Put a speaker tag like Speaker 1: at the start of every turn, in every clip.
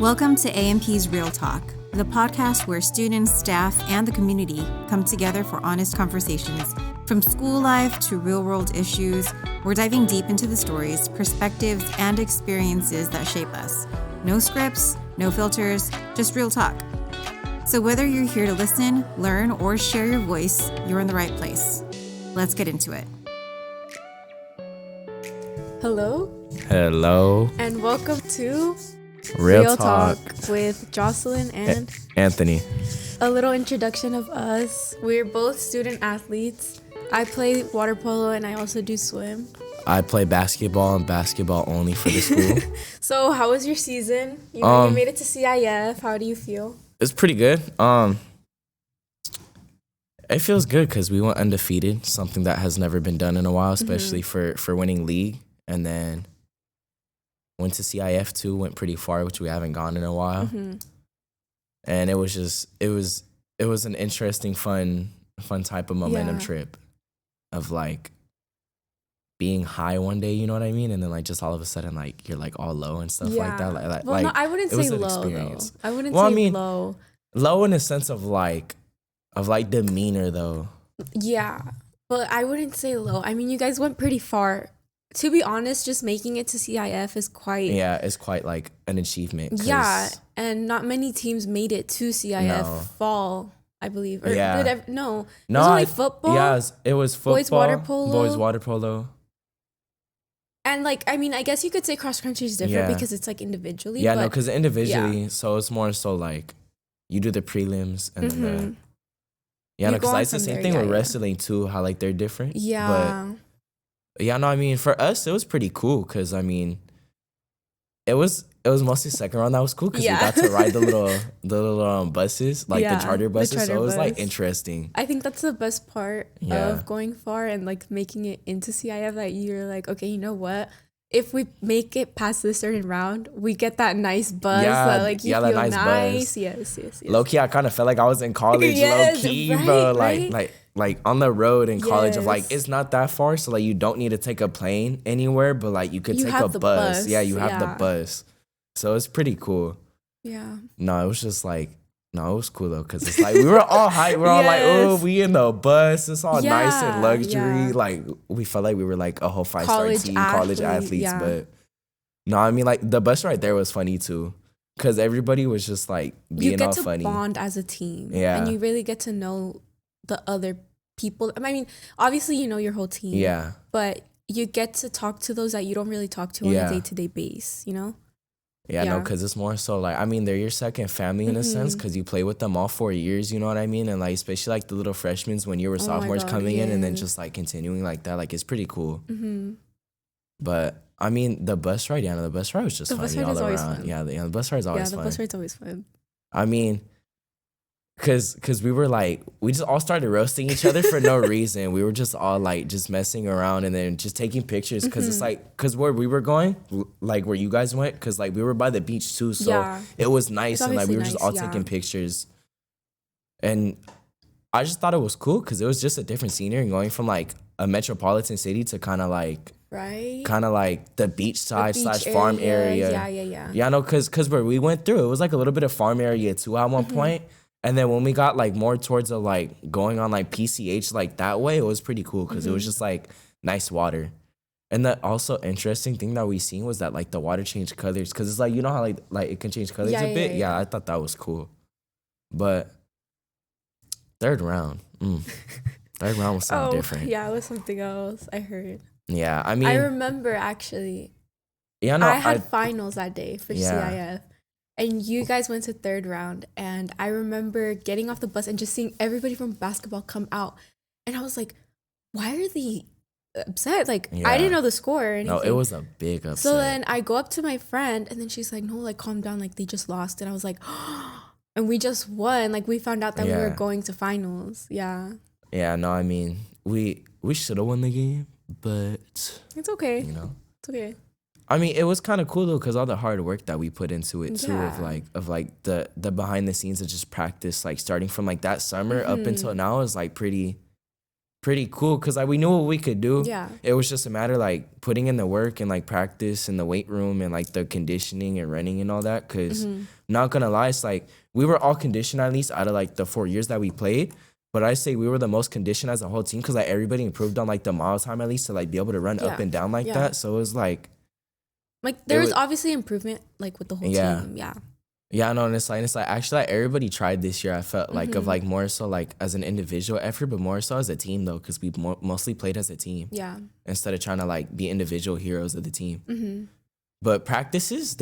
Speaker 1: Welcome to AMP's Real Talk, the podcast where students, staff, and the community come together for honest conversations. From school life to real-world issues, we're diving deep into the stories, perspectives, and experiences that shape us. No scripts, no filters, just real talk. So whether you're here to listen, learn, or share your voice, you're in the right place. Let's get into it.
Speaker 2: Hello.
Speaker 3: Hello.
Speaker 2: And welcome to
Speaker 3: Real Talk
Speaker 2: with Jocelyn and
Speaker 3: Anthony.
Speaker 2: A little introduction of us. We're both student athletes. I play water polo and I also do swim.
Speaker 3: I play basketball and basketball only for the school.
Speaker 2: So how was your season? You made it to CIF. How do you feel?
Speaker 3: It's pretty good. It feels good because we went undefeated, something that has never been done in a while, especially for winning league. And then went to CIF too, went pretty far, which we haven't gone in a while. And it was an interesting, fun type of momentum trip of like being high one day, you know what I mean? And then like just all of a sudden like you're like all low and stuff like that.
Speaker 2: Well, no, I wouldn't say low though. I wouldn't say low.
Speaker 3: Low in a sense of like demeanor though.
Speaker 2: Yeah, but I wouldn't say low. I mean, you guys went pretty far. To be honest, just making it to CIF is quite...
Speaker 3: Yeah, it's quite like an achievement.
Speaker 2: Yeah, and not many teams made it to CIF fall, I believe. Or it was only football.
Speaker 3: Yeah, it was football.
Speaker 2: Boys water polo.
Speaker 3: polo.
Speaker 2: And like, I mean, I guess you could say cross country is different because it's like individually.
Speaker 3: Yeah, no, because individually, so it's more so like you do the prelims and then because it's the same thing with wrestling too, how like they're different.
Speaker 2: Yeah.
Speaker 3: But, yeah, no, I mean, for us, it was pretty cool because, I mean, it was mostly second round that was cool because we got to ride the little buses, like the charter buses. So it was like interesting.
Speaker 2: I think that's the best part of going far and like making it into CIF, that you're like, okay, you know what? If we make it past this certain round, we get that nice buzz. That, like, you feel nice. Yes.
Speaker 3: Low key, I kind of felt like I was in college. Low key, bro. Like on the road in college of like, it's not that far. So like you don't need to take a plane anywhere, but like you could take a bus. Yeah, you have the bus. So it's pretty cool.
Speaker 2: Yeah.
Speaker 3: No, it was just like, no, it was cool though. Cause it's like, we were all hyped. We're all like, oh, we in the bus. It's all nice and luxury. Yeah. Like we felt like we were like a whole 5-star team, college athletes. Yeah. But no, I mean like the bus right there was funny too. Cause everybody was just like being all funny.
Speaker 2: You get to bond as a team.
Speaker 3: Yeah.
Speaker 2: And you really get to know the other people. I mean, obviously you know your whole team.
Speaker 3: Yeah.
Speaker 2: But you get to talk to those that you don't really talk to on a day-to-day base, you know?
Speaker 3: Yeah, no, because it's more so like, I mean, they're your second family in a sense because you play with them all 4 years, you know what I mean? And like, especially like the little freshmen when you were sophomores coming in and then just like continuing like that, like it's pretty cool. But I mean, the bus ride was just funny all around. Yeah, the bus ride is always fun.
Speaker 2: Yeah, the bus ride's always fun.
Speaker 3: I mean, Cause we were like, we just all started roasting each other for no reason. We were just all like, just messing around and then just taking pictures. Cause it's like, cause where we were going, like where you guys went, cause like we were by the beach too. So it was nice and like we were just all taking pictures. And I just thought it was cool cause it was just a different scenery going from like a metropolitan city to kind of like the beach side / farm area.
Speaker 2: Yeah.
Speaker 3: Yeah, no, cause where we went through, it was like a little bit of farm area too at one point. And then when we got like more towards the like going on like PCH like that way, it was pretty cool because it was just like nice water. And the also interesting thing that we seen was that like the water changed colors because it's like, you know how like it can change colors a bit. Yeah, I thought that was cool. But third round was something different.
Speaker 2: Yeah, it was something else. I heard.
Speaker 3: Yeah, I mean,
Speaker 2: I remember actually.
Speaker 3: Yeah, no,
Speaker 2: I had finals that day for CIF. And you guys went to third round, and I remember getting off the bus and just seeing everybody from basketball come out. And I was like, why are they upset? Like, I didn't know the score or anything.
Speaker 3: No, it was a big upset.
Speaker 2: So then I go up to my friend, and then she's like, no, like, calm down. Like, they just lost. And I was like, and we just won. Like, we found out that we were going to finals. Yeah.
Speaker 3: Yeah, no, I mean, we should have won the game, but...
Speaker 2: It's okay.
Speaker 3: You know?
Speaker 2: It's okay.
Speaker 3: I mean, it was kind of cool though because all the hard work that we put into it too, of like the behind the scenes of just practice, like starting from like that summer up until now is like pretty pretty cool because like we knew what we could do.
Speaker 2: Yeah.
Speaker 3: It was just a matter like putting in the work and like practice in the weight room and like the conditioning and running and all that. Because not gonna lie, it's like we were all conditioned at least out of like the 4 years that we played. But I say we were the most conditioned as a whole team because like everybody improved on like the mile time at least to like be able to run up and down like that. So it was like
Speaker 2: there was obviously improvement like with the whole team.
Speaker 3: Yeah, no, and it's like actually like everybody tried this year. I felt like of like more so like as an individual effort, but more so as a team though, because we mostly played as a team. Yeah. Instead of trying to like be individual heroes of the team. But practices,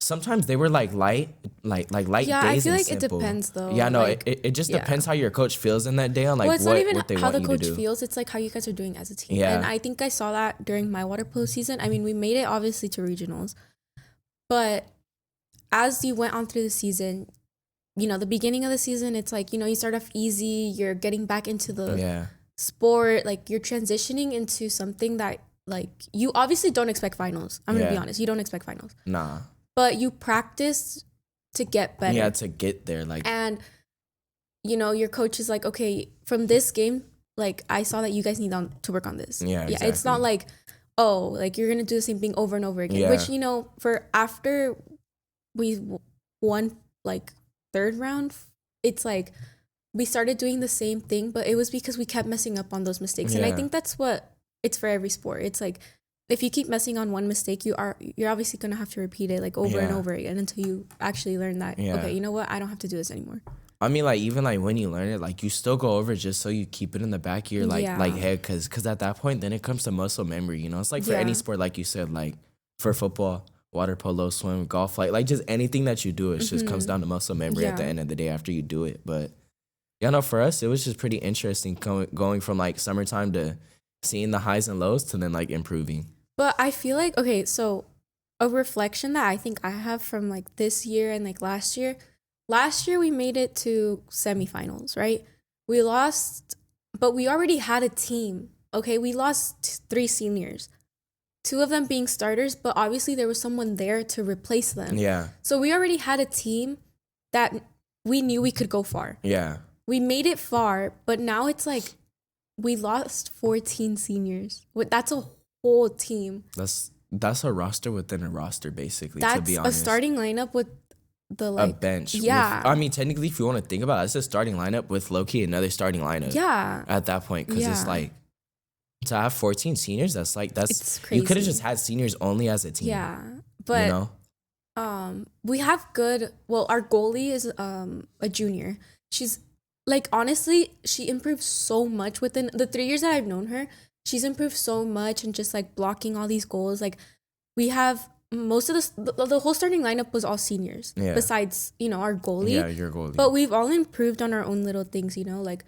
Speaker 3: sometimes they were like light light days. Yeah, I feel like simple. It depends though. Yeah, no, like, it just depends how your coach feels in that day on like it's what they want you to do. Well, it's not even how the coach feels. It's like how you guys are doing as a team. Yeah. And I think I saw that during my water polo season. I mean, we made it obviously to regionals, but as you went on through the season, you know, the beginning of the season, it's like, you know, you start off easy, you're getting back into the sport, like you're transitioning into something that like you obviously don't expect finals. I'm gonna be honest, you don't expect finals. Nah. But you practice to get better. Yeah, to get there. Like, and you know, your coach is like, okay, from this game, like I saw that you guys need to work on this. Yeah, exactly. It's not like, oh, like you're gonna do the same thing over and over again. Which, you know, for after we won like third round, it's like we started doing the same thing, but it was because we kept messing up on those mistakes. And I think that's what it's for every sport. It's like if you keep messing on one mistake, you're obviously gonna have to repeat it like over and over again until you actually learn that okay, you know what, I don't have to do this anymore. I mean, like even like when you learn it, like you still go over it just so you keep it in the back of your like head, because at that point then it comes to muscle memory. You know, it's like for any sport, like you said, like for football, water polo, swim, golf, like just anything that you do, it just comes down to muscle memory at the end of the day after you do it. But yeah, no, for us, it was just pretty interesting going from like summertime to seeing the highs and lows to then like improving. But I feel like, okay, so a reflection that I think I have from like this year and like last year we made it to semifinals, right? We lost, but we already had a team. Okay, we lost 3 seniors. 2 of them being starters, but obviously there was someone there to replace them. Yeah. So we already had a team that we knew we could go far. Yeah. We made it far, but now it's like we lost 14 seniors. That's a whole team. That's a roster within a roster, basically, to be honest. That's a starting lineup with the like... A bench. Yeah. I mean, technically, if you want to think about it, it's a starting lineup with low-key another starting lineup. Yeah. At that point, because it's like... To have 14 seniors, that's it's crazy. You could have just had seniors only as a team. Yeah, but you know? We have good. Well, our goalie is a junior. She's like, honestly, she improved so much within the 3 years that I've known her. She's improved so much and just like blocking all these goals. Like we have most of the whole starting lineup was all seniors. Yeah. Besides, you know, our goalie. Yeah, your goalie. But we've all improved on our own little things. You know, like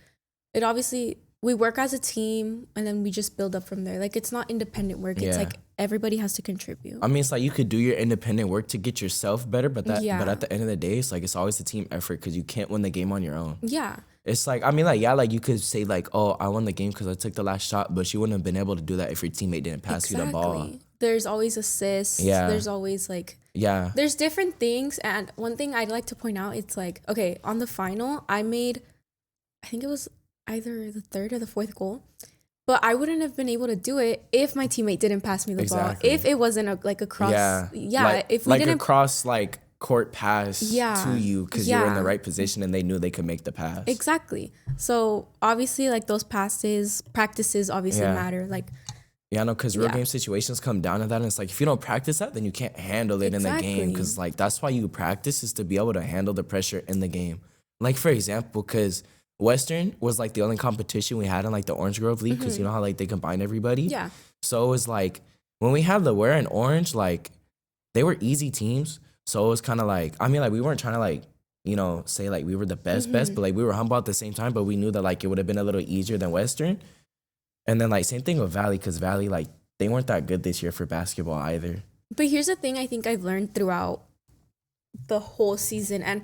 Speaker 3: it obviously. We work as a team and then we just build up from there. Like it's not independent work. It's like everybody has to contribute. I mean, it's like you could do your independent work to get yourself better, but at the end of the day, it's like it's always a team effort because you can't win the game on your own. Yeah. It's like, I mean, like, like you could say like, oh, I won the game because I took the last shot, but you wouldn't have been able to do that if your teammate didn't pass you the ball. There's always assists. Yeah. There's always like, there's different things. And one thing I'd like to point out, it's like, okay, on the final, I think it was either the 3rd or the 4th goal, but I wouldn't have been able to do it if my teammate didn't pass me the ball. If it wasn't a cross, if we didn't a cross like court pass to you because you were in the right position and they knew they could make the pass. Exactly. So obviously, like those practices obviously matter. Like no, because real game situations come down to that, and it's like if you don't practice that, then you can't handle it in the game. Because like that's why you practice, is to be able to handle the pressure in the game. Like for example, because Western was like the only competition we had in like the Orange Grove League because you know how like they combine everybody. Yeah. So it was like when we had the Ware and Orange, like they were easy teams. So it was kind of like, I mean, like we weren't trying to like, you know, say like we were the best, but like we were humble at the same time. But we knew that like it would have been a little easier than Western. And then like same thing with Valley, because Valley, like they weren't that good this year for basketball either. But here's the thing I think I've learned throughout the whole season, and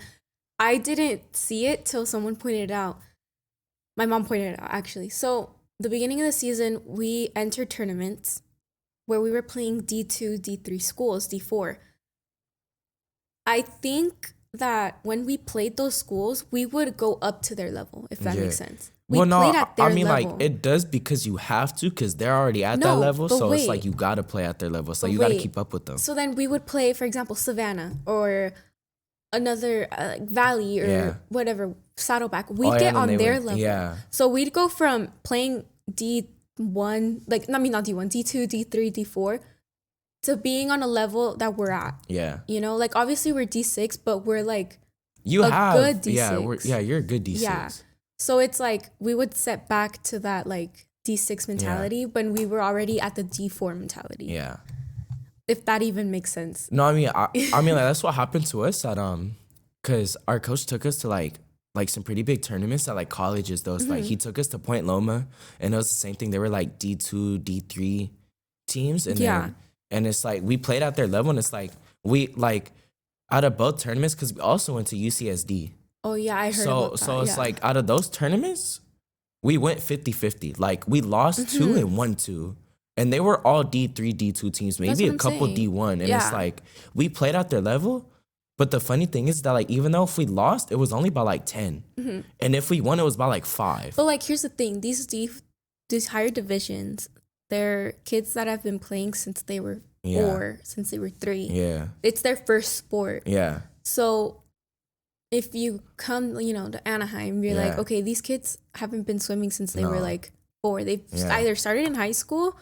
Speaker 3: I didn't see it till someone pointed it out. My mom pointed it out, actually. So the beginning of the season, we entered tournaments where we were playing D2, D3 schools, D4. I think that when we played those schools, we would go up to their level, if that makes sense.
Speaker 2: We
Speaker 3: well, no,
Speaker 2: played at their
Speaker 3: I mean,
Speaker 2: level.
Speaker 3: like, it does because you have to, because they're already at that
Speaker 2: No,
Speaker 3: level.
Speaker 2: but
Speaker 3: So it's
Speaker 2: wait.
Speaker 3: like you got to play at their level. So
Speaker 2: But
Speaker 3: you got to
Speaker 2: wait.
Speaker 3: keep up with them.
Speaker 2: So then we would play, for example, Savannah or another Valley or
Speaker 3: Yeah.
Speaker 2: whatever, Saddleback. We'd
Speaker 3: Oh, yeah,
Speaker 2: get
Speaker 3: and then
Speaker 2: on
Speaker 3: they
Speaker 2: their
Speaker 3: would-
Speaker 2: level.
Speaker 3: yeah.
Speaker 2: So we'd go from playing D1, like, I mean, not D1, D2, D3, D4, to being on a level that we're at.
Speaker 3: Yeah.
Speaker 2: You know, like, obviously we're D6, but we're like,
Speaker 3: You
Speaker 2: a
Speaker 3: have.
Speaker 2: good D6.
Speaker 3: You're a good D6.
Speaker 2: Yeah. So it's like we would set back to that like D6 mentality when we were already at the D4 mentality.
Speaker 3: Yeah.
Speaker 2: If that even makes sense.
Speaker 3: No, I mean, like, that's what happened to us at because our coach took us to like some pretty big tournaments at like colleges. Though, it's like he took us to Point Loma, and it was the same thing. They were like D2, D3 teams, and and it's like we played at their level, and it's like we like out of both tournaments because we also went to UCSD.
Speaker 2: Oh yeah, I heard about that.
Speaker 3: So it's like out of those tournaments, we went 50-50. Like we lost 2 and won 2. And they were all D3, D2 teams, maybe a couple D1. And it's like, we played at their level. But the funny thing is that, like, even though if we lost, it was only by like 10. And if we won, it was by like 5.
Speaker 2: But like, here's the thing. These higher divisions, they're kids that have been playing since they were 4, since they were 3.
Speaker 3: Yeah.
Speaker 2: It's their first sport.
Speaker 3: Yeah.
Speaker 2: So if you come, to Anaheim, you're like, okay, these kids haven't been swimming since they were like 4. They've either started in high school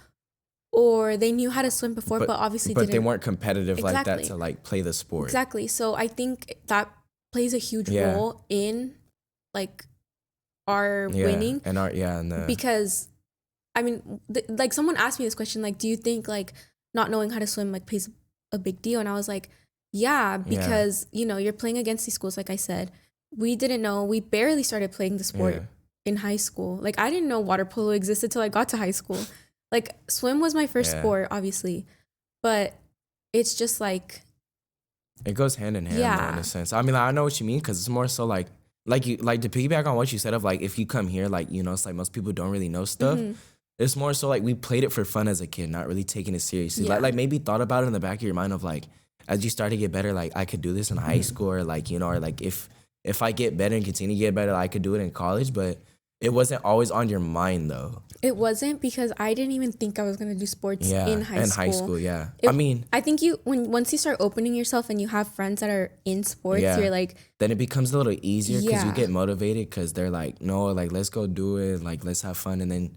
Speaker 2: or they knew how to swim before, but obviously
Speaker 3: they weren't competitive like that
Speaker 2: Exactly.
Speaker 3: to like play the sport.
Speaker 2: Exactly. So I think that plays a huge role in like our winning.
Speaker 3: And our
Speaker 2: Because I mean, like someone asked me this question, like, do you think like not knowing how to swim like plays a big deal? And I was like, yeah, because you're playing against these schools. Like I said, we didn't know. We barely started playing the sport in high school. Like I didn't know water polo existed till I got to high school. Like swim was my first sport, obviously, but it's just like
Speaker 3: it goes hand in hand though, in a sense. I mean, like, I know what you mean because it's more so like you like to piggyback on what you said of like if you come here, like it's like most people don't really know stuff. It's more so like we played it for fun as a kid, not really taking it seriously. Like maybe thought about it in the back of your mind of like as you start to get better, like I could do this in high school, or like or like if I get better and continue to get better, I could do it in college, but. It wasn't always on your mind though.
Speaker 2: It wasn't because I didn't even think I was gonna do sports in high school.
Speaker 3: In high school, yeah.
Speaker 2: I think once you start opening yourself and you have friends that are in sports, you're like.
Speaker 3: Then it becomes a little easier because you get motivated because they're like, no, like let's go do it, like let's have fun, and then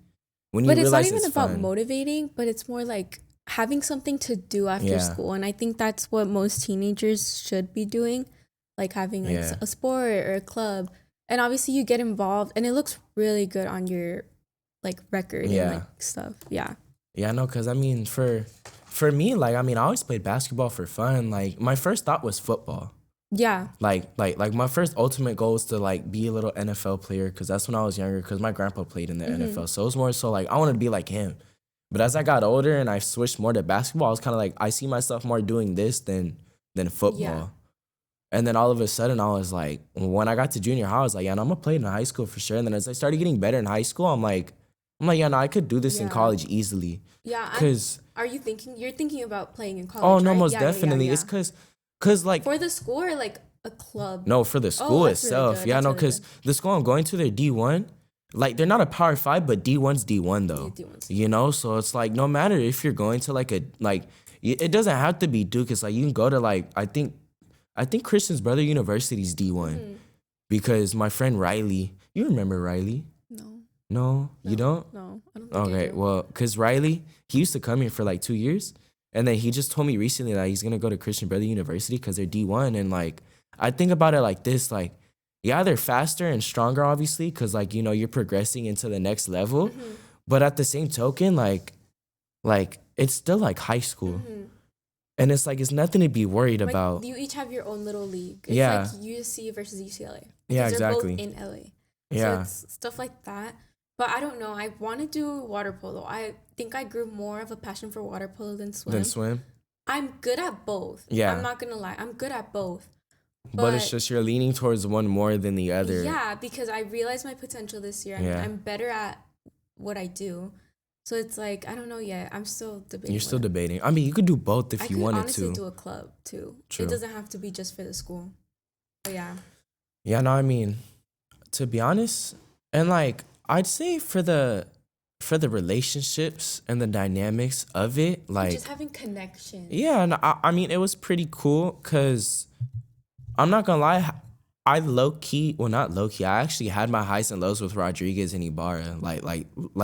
Speaker 3: when you realize it's
Speaker 2: But it's not even about
Speaker 3: fun,
Speaker 2: motivating, but it's more like having something to do after school, and I think that's what most teenagers should be doing, like having like a sport or a club. And obviously you get involved and it looks really good on your like record and like stuff. Yeah.
Speaker 3: Yeah, no, because I mean, for me, like, I mean, I always played basketball for fun. Like, my first thought was football.
Speaker 2: Yeah.
Speaker 3: Like my first ultimate goal was to like be a little NFL player because that's when I was younger because my grandpa played in the NFL. So it was more so like I wanted to be like him. But as I got older and I switched more to basketball, I was kind of like, I see myself more doing this than football.
Speaker 2: Yeah.
Speaker 3: And then all of a sudden, I was like, when I got to junior high, I was like, yeah, no, I'm gonna play it in high school for sure. And then as I started getting better in high school, I'm like, yeah, no, I could do this in college easily.
Speaker 2: Yeah.
Speaker 3: Because
Speaker 2: you're thinking about playing in college?
Speaker 3: Oh no,
Speaker 2: right?
Speaker 3: most definitely. It's because like
Speaker 2: for the school or like a club.
Speaker 3: No, for the school itself.
Speaker 2: Really
Speaker 3: yeah, no,
Speaker 2: really
Speaker 3: because the school I'm going to, they're D1. Like they're not a Power 5, but D1's D1 though.
Speaker 2: Yeah, D1's.
Speaker 3: So it's like no matter if you're going to like it doesn't have to be Duke. It's like you can go to like I think Christian's Brother University's D1 because my friend Riley, you remember Riley? No, you don't?
Speaker 2: No, I don't think
Speaker 3: Okay, well, because Riley, he used to come here for like 2 years. And then he just told me recently that he's going to go to Christian Brother University because they're D1. And like, I think about it like this, like, yeah, they're faster and stronger, obviously, because like, you're progressing into the next level. But at the same token, like it's still like high school. And it's like, it's nothing to be worried
Speaker 2: like,
Speaker 3: about.
Speaker 2: You each have your own little league. It's like USC versus UCLA.
Speaker 3: Yeah, exactly.
Speaker 2: They're both in LA.
Speaker 3: Yeah.
Speaker 2: So it's stuff like that. But I don't know. I want to do water polo. I think I grew more of a passion for water polo than swim. I'm good at both.
Speaker 3: Yeah.
Speaker 2: I'm not going to lie. I'm good at both.
Speaker 3: But it's just you're leaning towards one more than the other.
Speaker 2: Yeah, because I realized my potential this year. I'm better at what I do. So it's like, I don't know yet. I'm still debating.
Speaker 3: You're still debating. I mean, you could do both if you wanted to.
Speaker 2: I could honestly do a club too. True. It doesn't have to be just for the school. But yeah.
Speaker 3: Yeah, no, I mean, to be honest, and like, I'd say for the relationships and the dynamics of it, like
Speaker 2: just having connections.
Speaker 3: yeah, and I mean it was pretty cool because I'm not gonna lie, I not low key, I actually had my highs and lows with Rodriguez and Ibarra. Like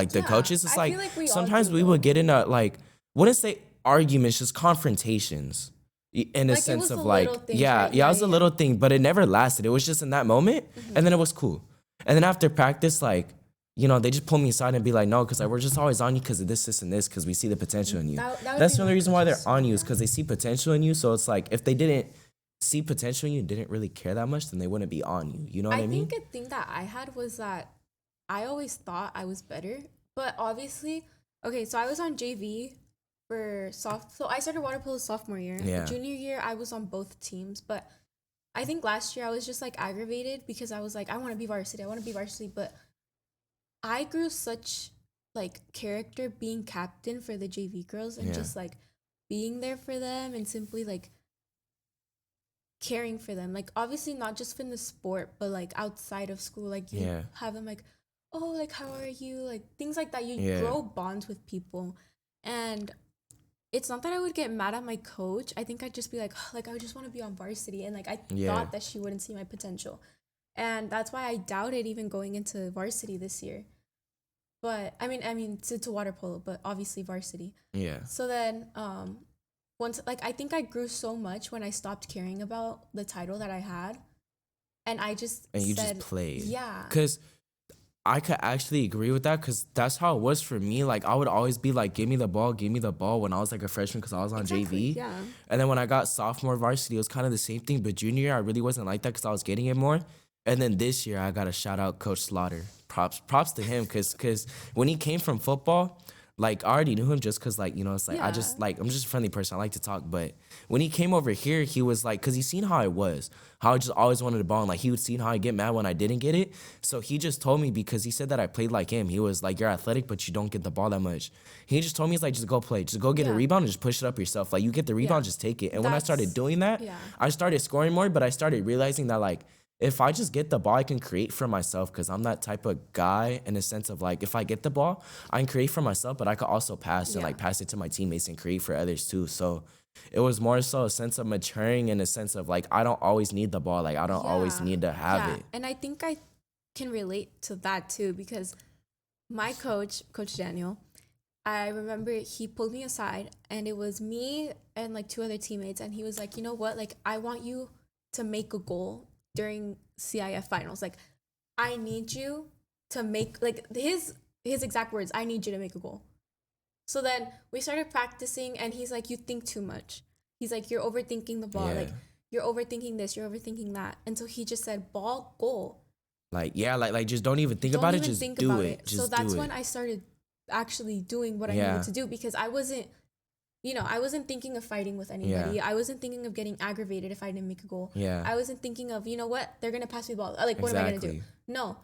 Speaker 3: the
Speaker 2: Yeah,
Speaker 3: coaches, it's
Speaker 2: I
Speaker 3: like
Speaker 2: feel like we all
Speaker 3: sometimes
Speaker 2: do,
Speaker 3: we would get into like, wouldn't say arguments, just confrontations. In a
Speaker 2: Like, it
Speaker 3: sense
Speaker 2: was
Speaker 3: of
Speaker 2: the
Speaker 3: like,
Speaker 2: little things,
Speaker 3: yeah,
Speaker 2: right?
Speaker 3: yeah, it was a
Speaker 2: Yeah.
Speaker 3: little thing, but it never lasted. It was just in that moment, and then it was cool. And then after practice, like, you know, they just pull me aside and be like, no, because like, we're just always on you because of this, and this, because we see the potential in you.
Speaker 2: That would
Speaker 3: That's
Speaker 2: be
Speaker 3: the only
Speaker 2: my
Speaker 3: reason why they're
Speaker 2: coach's
Speaker 3: on you,
Speaker 2: song,
Speaker 3: is because they see potential in you. So it's like, if they didn't see potential in you and didn't really care that much, then they wouldn't be on you. You know what I mean?
Speaker 2: think a thing that I had was that I always thought I was better, but obviously, okay, so I was on JV for so I started water polo sophomore year.
Speaker 3: Yeah.
Speaker 2: Junior year, I was on both teams, but I think last year I was just like aggravated because I was like, I want to be varsity, but I grew such like character being captain for the JV girls and
Speaker 3: Yeah.
Speaker 2: just like being there for them and simply like caring for them, like obviously not just in the sport but like outside of school, like you
Speaker 3: Yeah.
Speaker 2: have them like, oh, like how are you, like things like that. You
Speaker 3: Yeah.
Speaker 2: grow bonds with people, and it's not that I would get mad at my coach. I think I'd just be like I just want to be on varsity, and like I
Speaker 3: Yeah.
Speaker 2: thought that she wouldn't see my potential, and that's why I doubted even going into varsity this year. But I mean to water polo, but obviously varsity.
Speaker 3: Yeah.
Speaker 2: So then once, like, I think I grew so much when I stopped caring about the title that I had, and I just
Speaker 3: And you
Speaker 2: said,
Speaker 3: just played.
Speaker 2: yeah,
Speaker 3: Because I could actually agree with that, because that's how it was for me. Like, I would always be like, give me the ball when I was like a freshman, because I was on
Speaker 2: exactly,
Speaker 3: JV.
Speaker 2: yeah,
Speaker 3: And then when I got sophomore varsity, it was kind of the same thing. But junior year, I really wasn't like that because I was getting it more. And then this year, I got to shout out Coach Slaughter. Props to him, because when he came from football, like, I already knew him just because, like, you know, it's like, I just,
Speaker 2: Yeah.
Speaker 3: like, I'm just a friendly person. I like to talk. But when he came over here, he was like, because he seen how I was, how I just always wanted the ball. And, like, he would see how I get mad when I didn't get it. So he just told me, because he said that I played like him. He was like, you're athletic, but you don't get the ball that much. He just told me, he's like, just go play. Just go get a
Speaker 2: Yeah.
Speaker 3: rebound and just push it up yourself. Like, you get the rebound,
Speaker 2: Yeah.
Speaker 3: just take it. And when I
Speaker 2: That's-
Speaker 3: started doing that,
Speaker 2: yeah.
Speaker 3: I started scoring more, but I started realizing that, like, if I just get the ball, I can create for myself, because I'm that type of guy in a sense of, like, if I get the ball, I can create for myself, but I could also pass and,
Speaker 2: Yeah.
Speaker 3: like, pass it to my teammates and create for others too. So it was more so a sense of maturing, in a sense of, like, I don't always need the ball. Like, I don't always
Speaker 2: Yeah.
Speaker 3: need to have it.
Speaker 2: And I think I can relate to that too, because my coach, Coach Daniel, I remember he pulled me aside, and it was me and like two other teammates, and he was like, you know what, like, I want you to make a goal during CIF finals. Like, I need you to make, like, his exact words, I need you to make a goal. So then we started practicing, and he's like, you think too much. He's like, you're overthinking the ball.
Speaker 3: Yeah.
Speaker 2: Like, you're overthinking this, you're overthinking that. And so he just said, ball, goal.
Speaker 3: Like, yeah, like just don't even think
Speaker 2: Don't
Speaker 3: about it.
Speaker 2: even
Speaker 3: Just
Speaker 2: think
Speaker 3: do
Speaker 2: about
Speaker 3: it. Just
Speaker 2: so that's
Speaker 3: do
Speaker 2: when
Speaker 3: it.
Speaker 2: I started actually doing what I
Speaker 3: Yeah.
Speaker 2: needed to do, because I wasn't, I wasn't thinking of fighting with anybody.
Speaker 3: Yeah.
Speaker 2: I wasn't thinking of getting aggravated if I didn't make a goal.
Speaker 3: Yeah.
Speaker 2: I wasn't thinking of, you know what, they're going to pass me the ball. Like, what am I going to do?
Speaker 3: Exactly.
Speaker 2: No.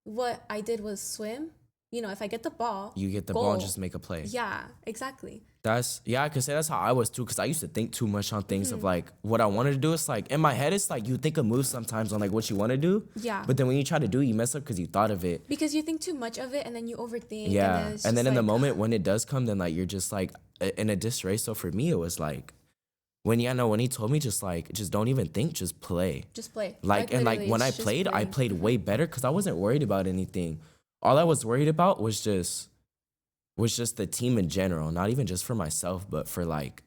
Speaker 2: What I did was swim. If I get the ball,
Speaker 3: You get the
Speaker 2: goal.
Speaker 3: ball and just make a play.
Speaker 2: Yeah, exactly.
Speaker 3: I could say that's how I was too, because I used to think too much on things
Speaker 2: Mm-hmm.
Speaker 3: of, like, what I wanted to do. It's like, in my head, it's like you think of moves sometimes on, like, what you want to do.
Speaker 2: Yeah.
Speaker 3: But then when you try to do it, you mess up because you thought of it.
Speaker 2: Because you think too much of it, and then you overthink.
Speaker 3: Yeah.
Speaker 2: And
Speaker 3: And then in the
Speaker 2: like,
Speaker 3: moment when it does come, then, like, you're just, like, in a disarray. So for me, it was like, when he told me, just, like, just don't even think, just play.
Speaker 2: just play.
Speaker 3: Like, and, like,
Speaker 2: literally,
Speaker 3: when I
Speaker 2: it's just
Speaker 3: played, I
Speaker 2: playing.
Speaker 3: played way better because I wasn't worried about anything. All I was worried about was just the team in general, not even just for myself, but for, like,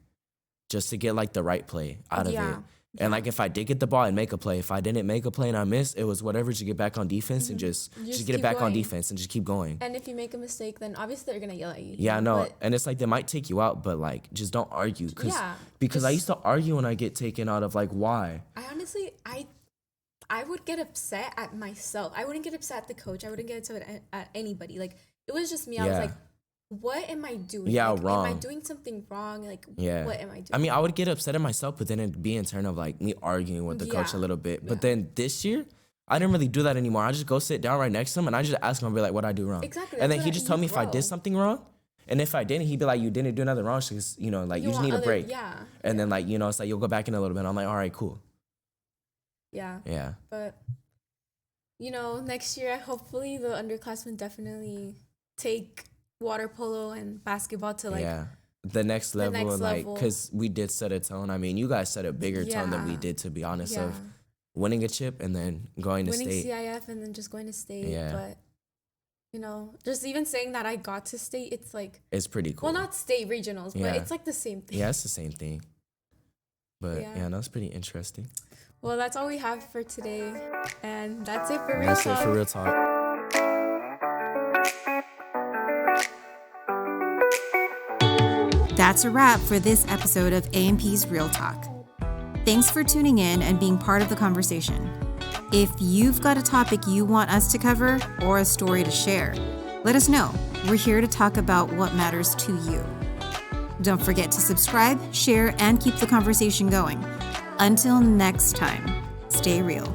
Speaker 3: just to get, like, the right play out of
Speaker 2: Yeah.
Speaker 3: it. And, like, if I did get the ball, I'd make a play. If I didn't make a play and I missed, it was whatever to get back on defense and just
Speaker 2: Mm-hmm. Just
Speaker 3: get it
Speaker 2: keep
Speaker 3: back on
Speaker 2: going.
Speaker 3: defense and just keep going.
Speaker 2: And if you make a mistake, then obviously they're going to yell at you.
Speaker 3: Yeah, I know.
Speaker 2: But
Speaker 3: And it's like they might take you out, but, like, just don't argue.
Speaker 2: Yeah,
Speaker 3: Because I
Speaker 2: just-
Speaker 3: used to argue when I get taken out of, like, why?
Speaker 2: I honestly, I would get upset at myself. I wouldn't get upset at the coach. I wouldn't get upset at anybody. Like, it was just me. I was
Speaker 3: Yeah.
Speaker 2: like, what am I doing?
Speaker 3: Yeah,
Speaker 2: like, Am I
Speaker 3: wrong.
Speaker 2: doing something wrong? Like,
Speaker 3: Yeah.
Speaker 2: what am I doing?
Speaker 3: I mean, I would get upset at myself, but then it'd be in turn of, like, me arguing with the coach a
Speaker 2: Yeah.
Speaker 3: little bit. But
Speaker 2: Yeah.
Speaker 3: then this year, I didn't really do that anymore. I just go sit down right next to him and I just ask him, I'll be like, what'd I do wrong?
Speaker 2: Exactly,
Speaker 3: And
Speaker 2: that's
Speaker 3: then he
Speaker 2: what
Speaker 3: just
Speaker 2: I-
Speaker 3: told
Speaker 2: you
Speaker 3: me if I
Speaker 2: grow.
Speaker 3: did something wrong. And if I didn't, he'd be like, you didn't do nothing wrong. Because, like, you just
Speaker 2: want
Speaker 3: need a
Speaker 2: other-
Speaker 3: break.
Speaker 2: Yeah.
Speaker 3: And then, like, it's like, you'll go back in a little bit. I'm like, all right, cool.
Speaker 2: Yeah.
Speaker 3: Yeah.
Speaker 2: But next year, hopefully the underclassmen definitely take water polo and basketball to
Speaker 3: the next level,
Speaker 2: level.
Speaker 3: Because we did set a tone. I mean, you guys set a bigger tone than we did, to be honest, of winning a chip and then going to
Speaker 2: winning
Speaker 3: state.
Speaker 2: CIF and then just going to state. But, just even saying that I got to state, it's like...
Speaker 3: It's pretty cool.
Speaker 2: Well, not state regionals, but it's like the same thing.
Speaker 3: Yeah, it's the same thing. But that's pretty interesting.
Speaker 2: Well, that's all we have for today. And that's it for Real Talk.
Speaker 3: That's it for Real Talk.
Speaker 1: That's a wrap for this episode of A&P's Real Talk. Thanks for tuning in and being part of the conversation. If you've got a topic you want us to cover or a story to share, let us know. We're here to talk about what matters to you. Don't forget to subscribe, share, and keep the conversation going. Until next time, stay real.